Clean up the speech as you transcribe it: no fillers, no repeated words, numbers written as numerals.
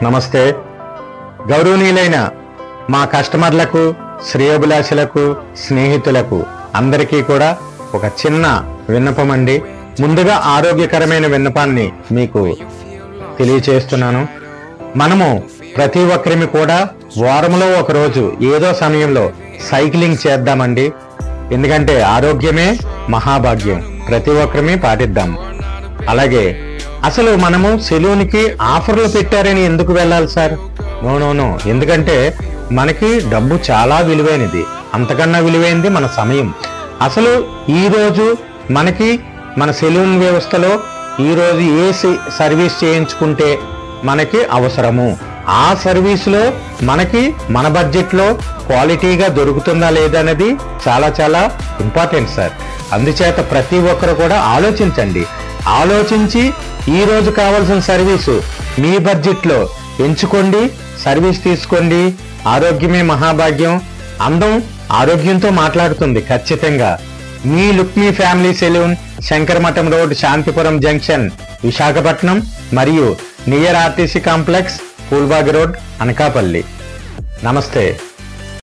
నమస్తే. గౌరవనీయులైన మా కస్టమర్లకు, శ్రేయోభిలాషులకు, స్నేహితులకు అందరికీ కూడా ఒక చిన్న విన్నపం అండి. ముందుగా ఆరోగ్యకరమైన విన్నపాన్ని మీకు తెలియచేస్తున్నాను. మనము ప్రతి ఒక్కరిని కూడా వారంలో ఒకరోజు ఏదో సమయంలో సైక్లింగ్ చేద్దామండి. ఎందుకంటే ఆరోగ్యమే మహాభాగ్యం. ప్రతి ఒక్కరిని పాటిద్దాం. అలాగే అసలు మనము సెలూన్కి ఆఫర్లు పెట్టారని ఎందుకు వెళ్ళాలి సార్? నో. ఎందుకంటే మనకి డబ్బు చాలా విలువైనది. అంతకన్నా విలువైనది మన సమయం. అసలు ఈరోజు మనకి మన సెలూన్ వ్యవస్థలో ఈరోజు ఏ సర్వీస్ చేయించుకుంటే మనకి అవసరము, ఆ సర్వీస్లో మనకి మన బడ్జెట్లో క్వాలిటీగా దొరుకుతుందా లేదా అనేది చాలా చాలా ఇంపార్టెంట్ సార్. అందుచేత ప్రతి ఒక్కరు కూడా ఆలోచించండి. ఆలోచించి ఈరోజు కావాల్సిన సర్వీసు మీ బడ్జెట్లో ఎంచుకోండి, సర్వీస్ తీసుకోండి. ఆరోగ్యమే మహాభాగ్యం. అందం ఆరోగ్యంతో మాట్లాడుతుంది ఖచ్చితంగా. మీ look me family salon, Shankaramatham road, Shantipuram junction, Visakhapatnam మరియు near RTC complex, Poolbagh road, Anakapalli. నమస్తే.